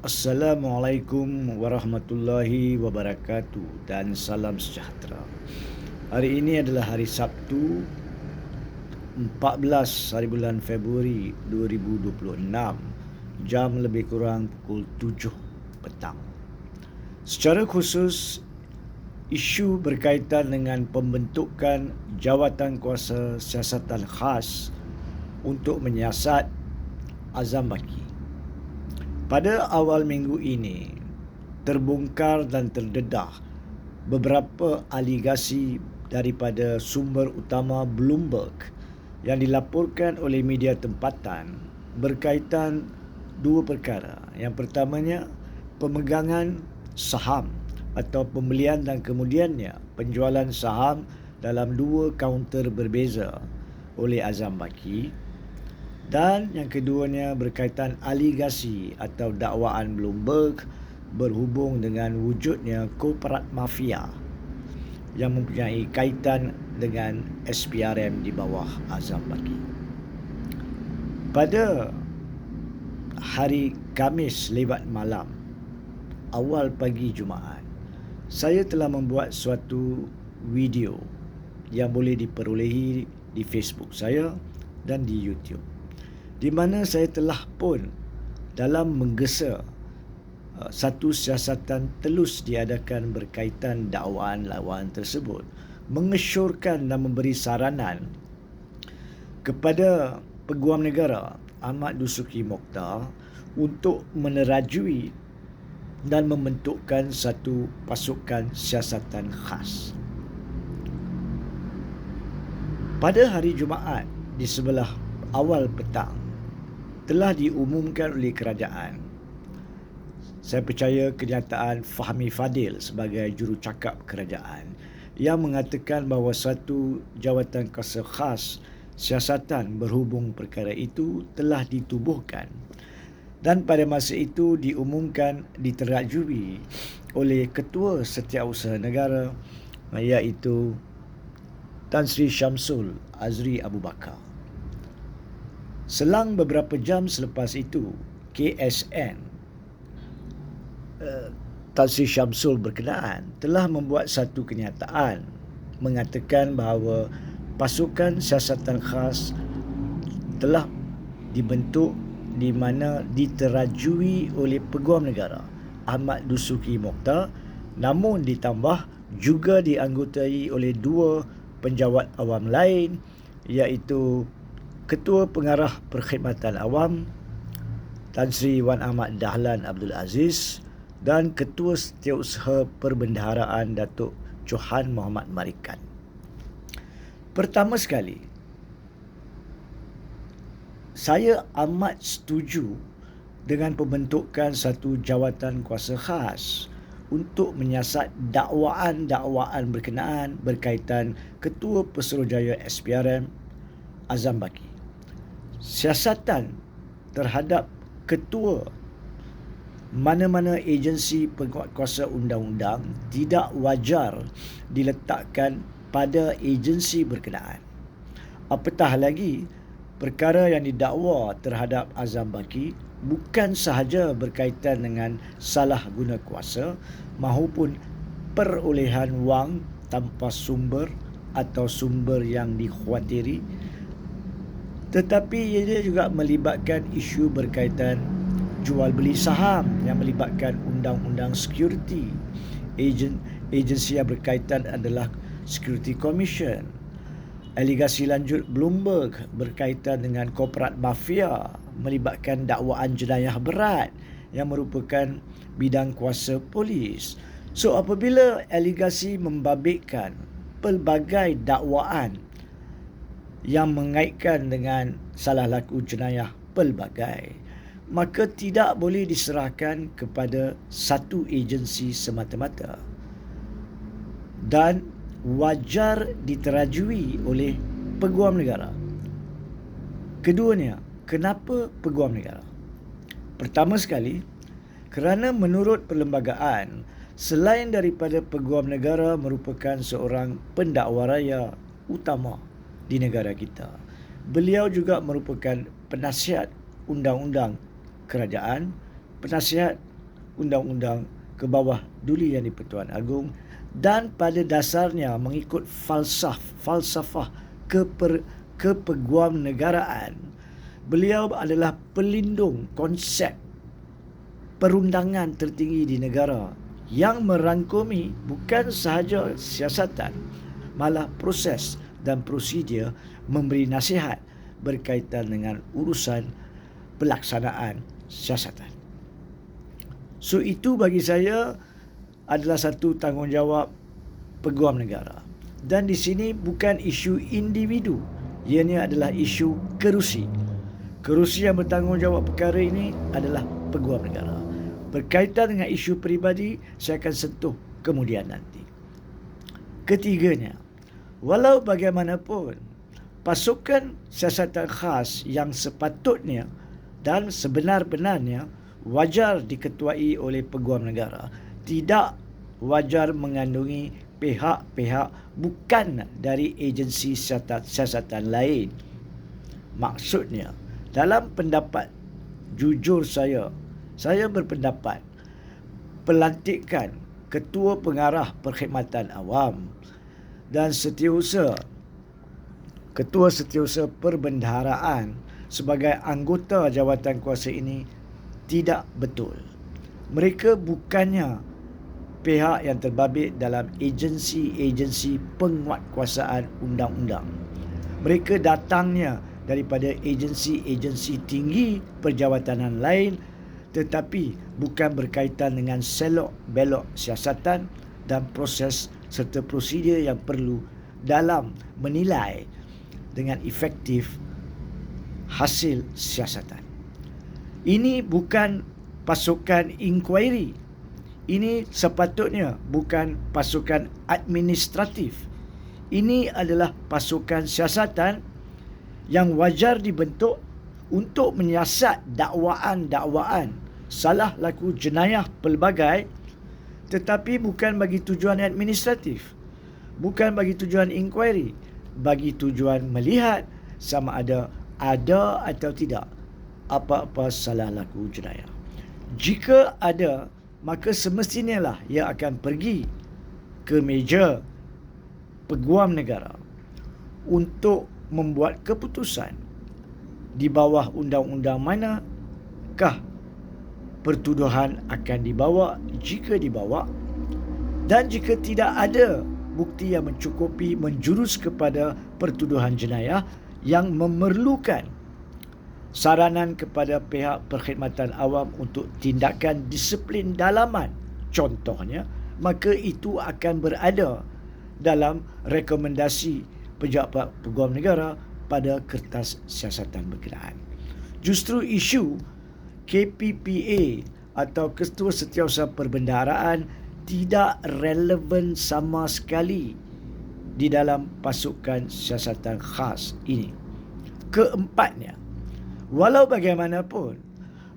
Assalamualaikum warahmatullahi wabarakatuh dan salam sejahtera. Hari ini adalah hari Sabtu 14 hari bulan Februari 2026, jam lebih kurang pukul 7 petang. Secara khusus, isu berkaitan dengan pembentukan jawatan kuasa khas untuk menyiasat Azam Baki. Pada awal minggu ini, terbongkar dan terdedah beberapa aligasi daripada sumber utama Bloomberg yang dilaporkan oleh media tempatan berkaitan dua perkara. Yang pertamanya, pemegangan saham atau pembelian dan kemudiannya penjualan saham dalam dua kaunter berbeza oleh Azam Baki. Dan yang keduanya berkaitan aligasi atau dakwaan Bloomberg berhubung dengan wujudnya korporat mafia yang mempunyai kaitan dengan SPRM di bawah Azam Baki. Pada hari Khamis lewat malam, awal pagi Jumaat, saya telah membuat suatu video yang boleh diperolehi di Facebook saya dan di YouTube, di mana saya telah pun dalam menggesa satu siasatan telus diadakan berkaitan dakwaan lawan tersebut, mengesyorkan dan memberi saranan kepada Peguam Negara Ahmad Dusuki Mokhtar untuk menerajui dan membentukkan satu pasukan siasatan khas. Pada hari Jumaat di sebelah awal petang, telah diumumkan oleh kerajaan. Saya percaya kenyataan Fahmi Fadil sebagai jurucakap kerajaan yang mengatakan bahawa satu jawatan kuasa khas siasatan berhubung perkara itu telah ditubuhkan, dan pada masa itu diumumkan diterajui oleh Ketua Setiausaha Negara, iaitu Tan Sri Syamsul Azri Abu Bakar. Selang beberapa jam selepas itu, KSN Tan Sri Syamsul berkenaan telah membuat satu kenyataan mengatakan bahawa pasukan siasatan khas telah dibentuk di mana diterajui oleh Peguam Negara Ahmad Dusuki Mokhtar, namun ditambah juga dianggotai oleh dua penjawat awam lain, iaitu Ketua Pengarah Perkhidmatan Awam Tan Sri Wan Ahmad Dahlan Abdul Aziz dan Ketua Setiausaha Perbendaharaan Datuk Johan Muhammad Marikan. Pertama sekali, saya amat setuju dengan pembentukan satu jawatan kuasa khas untuk menyiasat dakwaan-dakwaan berkenaan berkaitan Ketua Pesuruhjaya SPRM Azam Baki. Siasatan terhadap ketua mana-mana agensi penguatkuasa undang-undang tidak wajar diletakkan pada agensi berkenaan. Apatah lagi, perkara yang didakwa terhadap Azam Baki bukan sahaja berkaitan dengan salah guna kuasa maupun perolehan wang tanpa sumber atau sumber yang dikhawatiri, tetapi ia juga melibatkan isu berkaitan jual beli saham yang melibatkan undang-undang security. Agensi yang berkaitan adalah Security Commission. Aligasi lanjut Bloomberg berkaitan dengan korporat mafia melibatkan dakwaan jenayah berat yang merupakan bidang kuasa polis. So apabila aligasi membabitkan pelbagai dakwaan yang mengaitkan dengan salah laku jenayah pelbagai, maka tidak boleh diserahkan kepada satu agensi semata-mata dan wajar diterajui oleh Peguam Negara. Keduanya, kenapa Peguam Negara? Pertama sekali, kerana menurut perlembagaan, selain daripada Peguam Negara merupakan seorang pendakwa raya utama di negara kita, beliau juga merupakan penasihat undang-undang kerajaan, penasihat undang-undang ke bawah Duli Yang di-Pertuan Agong dan pada dasarnya mengikut falsafah kepeguam negaraan. Beliau adalah pelindung konsep perundangan tertinggi di negara yang merangkumi bukan sahaja siasatan, malah proses dan prosedur memberi nasihat berkaitan dengan urusan pelaksanaan siasatan. So itu bagi saya adalah satu tanggungjawab peguam negara. Dan di sini bukan isu individu, ianya adalah isu kerusi. Kerusi yang bertanggungjawab perkara ini adalah peguam negara. Berkaitan dengan isu peribadi, saya akan sentuh kemudian nanti. Ketiganya, walau bagaimanapun, pasukan siasatan khas yang sepatutnya dan sebenar-benarnya wajar diketuai oleh peguam negara tidak wajar mengandungi pihak-pihak bukan dari agensi siasatan lain. Maksudnya, dalam pendapat jujur saya berpendapat pelantikan Ketua Pengarah Perkhidmatan Awam dan Ketua Setiausaha Perbendaharaan sebagai anggota jawatan kuasa ini tidak betul. Mereka bukannya pihak yang terbabit dalam agensi-agensi penguatkuasaan undang-undang. Mereka datangnya daripada agensi-agensi tinggi perjawatanan lain tetapi bukan berkaitan dengan selok-belok siasatan dan proses serta prosedur yang perlu dalam menilai dengan efektif hasil siasatan. Ini bukan pasukan inquiry. Ini sepatutnya bukan pasukan administratif. Ini adalah pasukan siasatan yang wajar dibentuk untuk menyiasat dakwaan-dakwaan salah laku jenayah pelbagai tetapi bukan bagi tujuan administratif, bukan bagi tujuan inquiry, bagi tujuan melihat sama ada atau tidak apa-apa salah laku jenayah. Jika ada, maka semestinya lah ia akan pergi ke meja peguam negara untuk membuat keputusan di bawah undang-undang manakah pertuduhan akan dibawa jika dibawa, dan jika tidak ada bukti yang mencukupi menjurus kepada pertuduhan jenayah yang memerlukan saranan kepada pihak perkhidmatan awam untuk tindakan disiplin dalaman contohnya, maka itu akan berada dalam rekomendasi Pejabat Peguam Negara pada kertas siasatan berkenaan. Justru isu KPPA atau Ketua Setiausaha Perbendaharaan tidak relevan sama sekali di dalam pasukan siasatan khas ini. Keempatnya, walau bagaimanapun,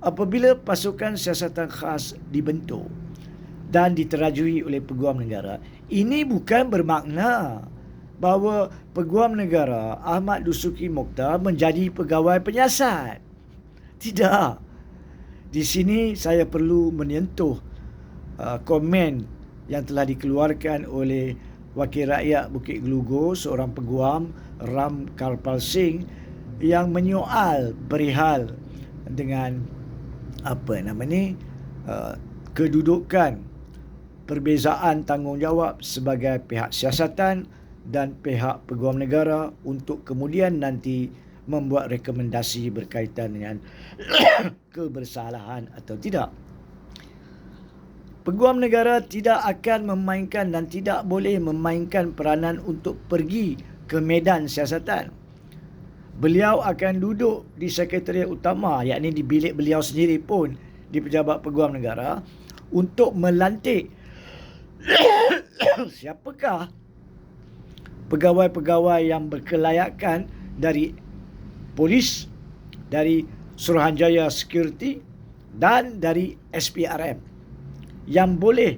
apabila pasukan siasatan khas dibentuk dan diterajui oleh Peguam Negara, ini bukan bermakna bahawa Peguam Negara Ahmad Dusuki Mokhtar menjadi pegawai penyiasat. Tidak. Di sini saya perlu menyentuh komen yang telah dikeluarkan oleh Wakil Rakyat Bukit Gelugur, seorang peguam, Ram Karpal Singh, yang menyoal perihal dengan kedudukan perbezaan tanggungjawab sebagai pihak siasatan dan pihak peguam negara untuk kemudian nanti membuat rekomendasi berkaitan dengan kebersalahan atau tidak. Peguam negara tidak akan memainkan dan tidak boleh memainkan peranan untuk pergi ke medan siasatan. Beliau akan duduk di Sekretariat Utama, yakni di bilik beliau sendiri pun di Pejabat Peguam Negara, untuk melantik siapakah pegawai-pegawai yang berkelayakan dari polis, dari Suruhanjaya Security dan dari SPRM yang boleh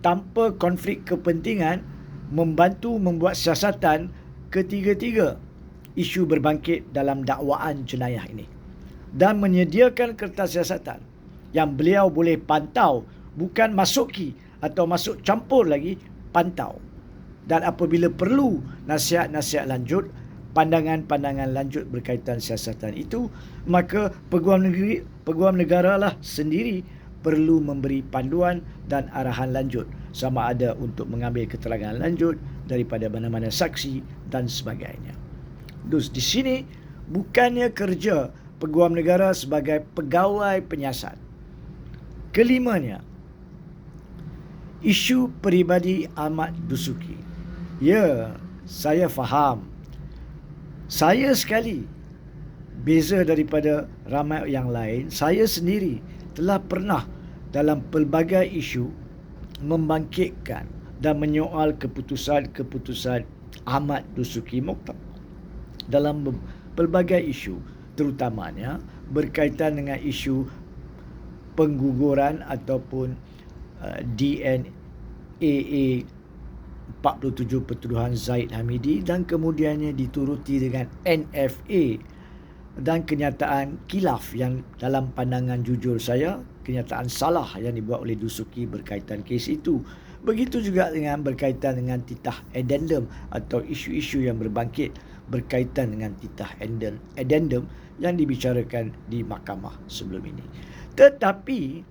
tanpa konflik kepentingan membantu membuat siasatan ketiga-tiga isu berbangkit dalam dakwaan jenayah ini dan menyediakan kertas siasatan yang beliau boleh pantau bukan masuki atau masuk campur lagi, pantau. Dan apabila perlu nasihat-nasihat lanjut, pandangan-pandangan lanjut berkaitan siasatan itu, maka peguam negara lah sendiri perlu memberi panduan dan arahan lanjut, sama ada untuk mengambil keterangan lanjut daripada mana-mana saksi dan sebagainya. Dus di sini bukannya kerja peguam negara sebagai pegawai penyiasat. Kelimanya, isu peribadi Ahmad Dusuki. Ya, saya faham. Saya sekali, beza daripada ramai yang lain, saya sendiri telah pernah dalam pelbagai isu membangkitkan dan menyoal keputusan-keputusan Ahmad Dusuki Mokhtar dalam pelbagai isu, terutamanya berkaitan dengan isu pengguguran ataupun DNAA 47 Pertuduhan Zahid Hamidi, dan kemudiannya dituruti dengan NFA dan kenyataan khilaf yang dalam pandangan jujur saya, kenyataan salah yang dibuat oleh Dusuki berkaitan kes itu. Begitu juga dengan berkaitan dengan titah addendum atau isu-isu yang berbangkit berkaitan dengan titah addendum yang dibicarakan di mahkamah sebelum ini. Tetapi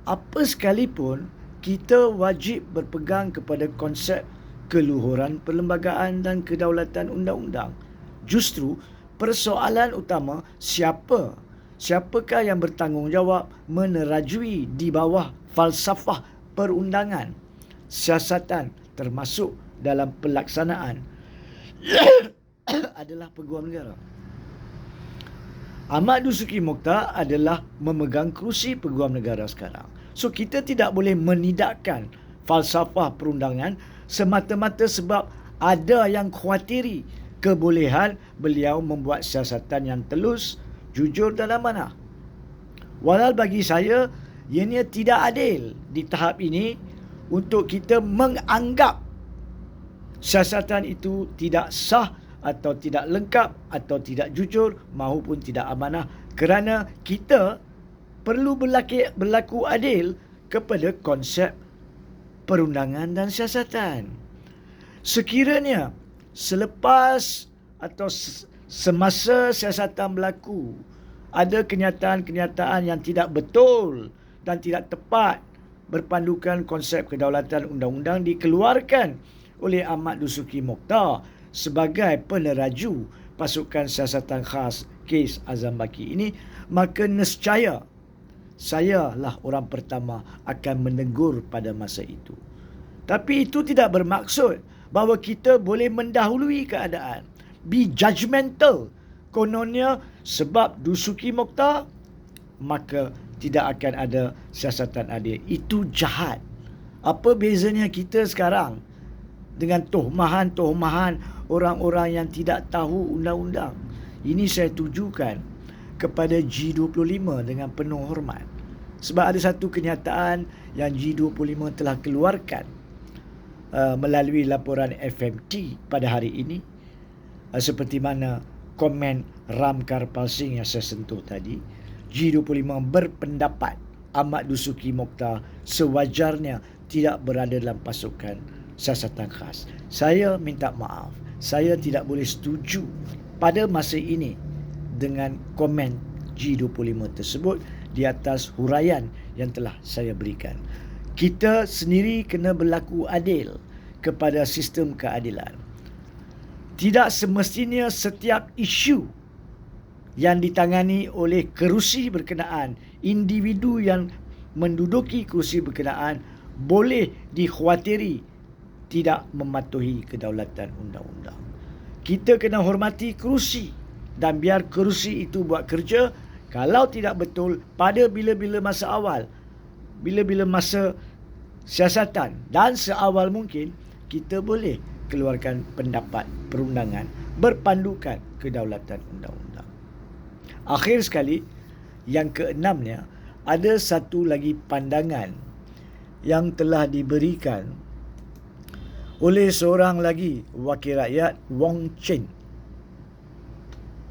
apa sekalipun, kita wajib berpegang kepada konsep keluhuran perlembagaan dan kedaulatan undang-undang. Justru persoalan utama, siapakah yang bertanggungjawab menerajui di bawah falsafah perundangan, siasatan termasuk dalam pelaksanaan adalah peguam negara. Ahmad Dusuki Mokhtar adalah memegang kerusi peguam negara sekarang. So kita tidak boleh menidakkan falsafah perundangan semata-mata sebab ada yang khawatiri kebolehan beliau membuat siasatan yang telus, jujur dan amanah. Walau bagi saya, ianya tidak adil di tahap ini untuk kita menganggap siasatan itu tidak sah atau tidak lengkap atau tidak jujur maupun tidak amanah, kerana kita perlu berlaku adil kepada konsep perundangan dan siasatan. Sekiranya selepas atau semasa siasatan berlaku ada kenyataan-kenyataan yang tidak betul dan tidak tepat berpandukan konsep kedaulatan undang-undang dikeluarkan oleh Ahmad Dusuki Mokhtar sebagai peneraju pasukan siasatan khas kes Azam Baki ini, maka nescaya saya lah orang pertama akan menegur pada masa itu. Tapi itu tidak bermaksud bahawa kita boleh mendahului keadaan, be judgemental. Kononnya sebab Dusuki Mokhtar, maka tidak akan ada siasatan adil. Itu jahat. Apa bezanya kita sekarang dengan tohmahan-tohmahan orang-orang yang tidak tahu undang-undang? Ini saya tujukan kepada G25 dengan penuh hormat. Sebab ada satu kenyataan yang G25 telah keluarkan melalui laporan FMT pada hari ini, seperti mana komen Ram Karpal Singh yang saya sentuh tadi. G25 berpendapat Ahmad Dusuki Mokhtar sewajarnya tidak berada dalam pasukan siasatan khas. Saya minta maaf, saya tidak boleh setuju pada masa ini dengan komen G25 tersebut di atas huraian yang telah saya berikan. Kita sendiri kena berlaku adil kepada sistem keadilan. Tidak semestinya setiap isu yang ditangani oleh kerusi berkenaan, individu yang menduduki kerusi berkenaan boleh dikhawatiri tidak mematuhi kedaulatan undang-undang. Kita kena hormati kerusi dan biar kerusi itu buat kerja. Kalau tidak betul pada bila-bila masa awal, bila-bila masa siasatan dan seawal mungkin, kita boleh keluarkan pendapat perundangan berpandukan kedaulatan undang-undang. Akhir sekali, yang keenamnya, ada satu lagi pandangan yang telah diberikan oleh seorang lagi wakil rakyat, Wong Chen.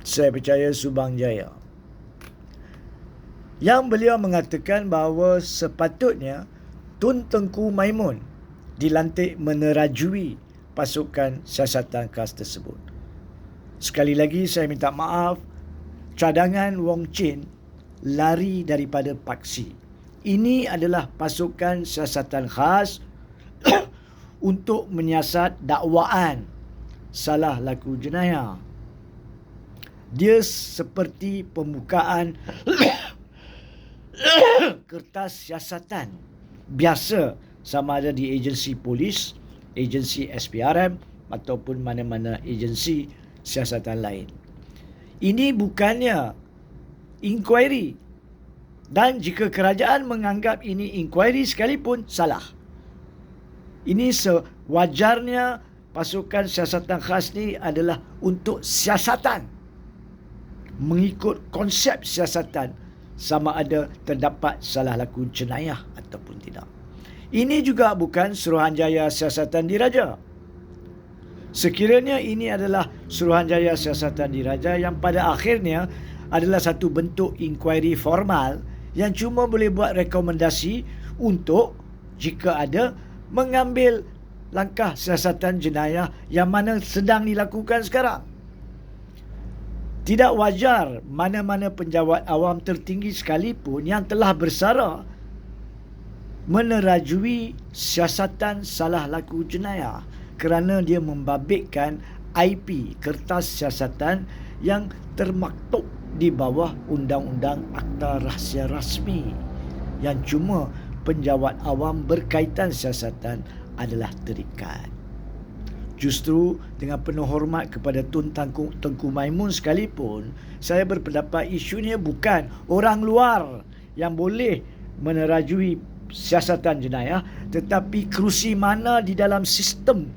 Saya percaya Subang Jaya. Yang beliau mengatakan bahawa sepatutnya Tun Tengku Maimun dilantik menerajui pasukan siasatan khas tersebut. Sekali lagi saya minta maaf, cadangan Wong Chin lari daripada paksi. Ini adalah pasukan siasatan khas untuk menyiasat dakwaan salah laku jenayah. Dia seperti pembukaan kertas siasatan biasa, sama ada di agensi polis, agensi SPRM ataupun mana-mana agensi siasatan lain. Ini bukannya inquiry, dan jika kerajaan menganggap ini inquiry sekalipun, salah. Ini sewajarnya pasukan siasatan khas ni adalah untuk siasatan, mengikut konsep siasatan, sama ada terdapat salah laku jenayah ataupun tidak. Ini juga bukan Suruhanjaya Siasatan Diraja. Sekiranya ini adalah Suruhanjaya Siasatan Diraja yang pada akhirnya adalah satu bentuk inquiry formal yang cuma boleh buat rekomendasi untuk, jika ada, mengambil langkah siasatan jenayah yang mana sedang dilakukan sekarang. Tidak wajar mana-mana penjawat awam tertinggi sekalipun yang telah bersara menerajui siasatan salah laku jenayah kerana dia membabitkan IP, kertas siasatan yang termaktub di bawah Undang-Undang Akta Rahsia Rasmi, yang cuma penjawat awam berkaitan siasatan adalah terikat. Justru dengan penuh hormat kepada Tun Tengku Maimun sekalipun, saya berpendapat isunya bukan orang luar yang boleh menerajui siasatan jenayah, tetapi kerusi mana di dalam sistem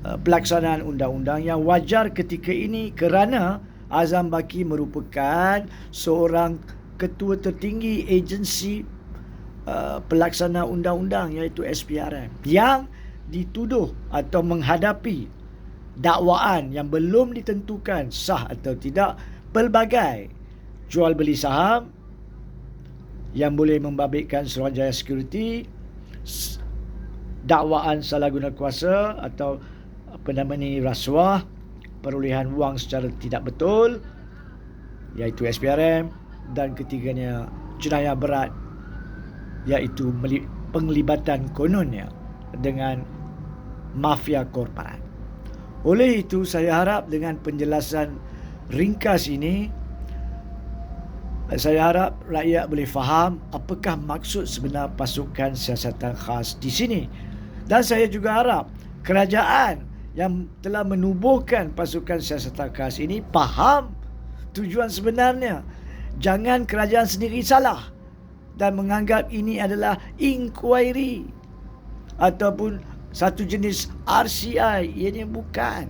pelaksanaan undang-undang yang wajar ketika ini, kerana Azam Baki merupakan seorang ketua tertinggi agensi pelaksana undang-undang, iaitu SPRM, yang dituduh atau menghadapi dakwaan yang belum ditentukan sah atau tidak pelbagai jual beli saham yang boleh membabitkan Suruhanjaya Security, dakwaan salah guna kuasa atau rasuah, perolehan wang secara tidak betul, iaitu SPRM, dan ketiganya jenayah berat, iaitu penglibatan kononnya dengan mafia korporat. Oleh itu, saya harap dengan penjelasan ringkas ini, saya harap rakyat boleh faham apakah maksud sebenar pasukan siasatan khas di sini. Dan saya juga harap kerajaan yang telah menubuhkan pasukan siasatan khas ini faham tujuan sebenarnya. Jangan kerajaan sendiri salah dan menganggap ini adalah inquiry ataupun satu jenis RCI. Ianya bukan.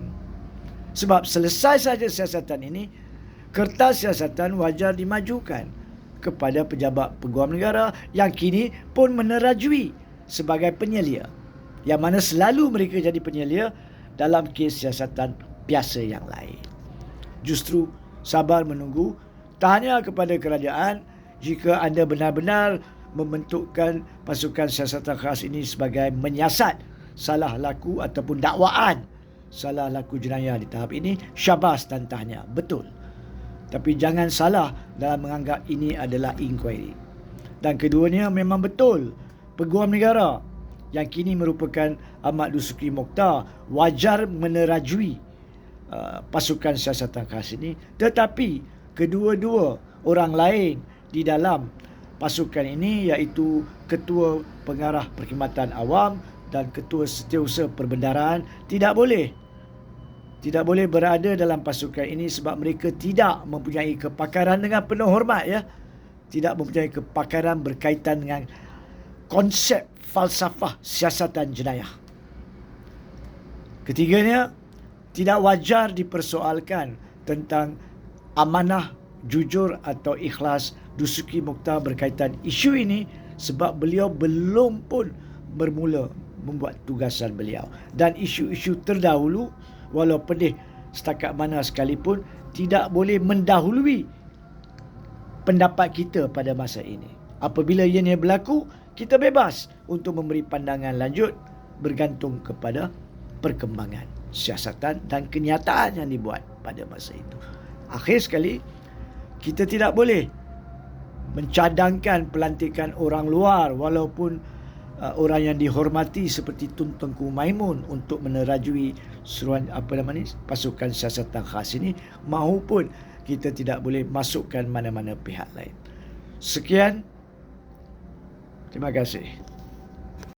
Sebab selesai saja siasatan ini, kertas siasatan wajar dimajukan kepada pejabat peguam negara yang kini pun menerajui sebagai penyelia, yang mana selalu mereka jadi penyelia dalam kes siasatan biasa yang lain. Justru sabar menunggu, tanya kepada kerajaan jika anda benar-benar membentukkan pasukan siasatan khas ini sebagai menyiasat salah laku ataupun dakwaan salah laku jenayah di tahap ini, syabas dan tahniah, betul. Tapi jangan salah dalam menganggap ini adalah inquiry. Dan keduanya memang betul, peguam negara yang kini merupakan Ahmad Dusuki Mokhtar wajar menerajui pasukan siasatan khas ini, tetapi kedua-dua orang lain di dalam pasukan ini, iaitu Ketua Pengarah Perkhidmatan Awam dan Ketua Setiausaha Perbendaharaan, tidak boleh berada dalam pasukan ini sebab mereka tidak mempunyai kepakaran, dengan penuh hormat ya, tidak mempunyai kepakaran berkaitan dengan konsep falsafah siasatan jenayah. Ketiganya, tidak wajar dipersoalkan tentang amanah, jujur atau ikhlas Dusuki Mokhtar berkaitan isu ini sebab beliau belum pun bermula membuat tugasan beliau. Dan isu-isu terdahulu, walau pedih setakat mana sekalipun, tidak boleh mendahului pendapat kita pada masa ini. Apabila ianya berlaku, kita bebas untuk memberi pandangan lanjut bergantung kepada perkembangan siasatan dan kenyataan yang dibuat pada masa itu. Akhir sekali, kita tidak boleh mencadangkan pelantikan orang luar walaupun orang yang dihormati seperti Tun Tengku Maimun untuk menerajui seruan pasukan siasatan khas ini, maupun kita tidak boleh masukkan mana-mana pihak lain. Sekian. Terima kasih.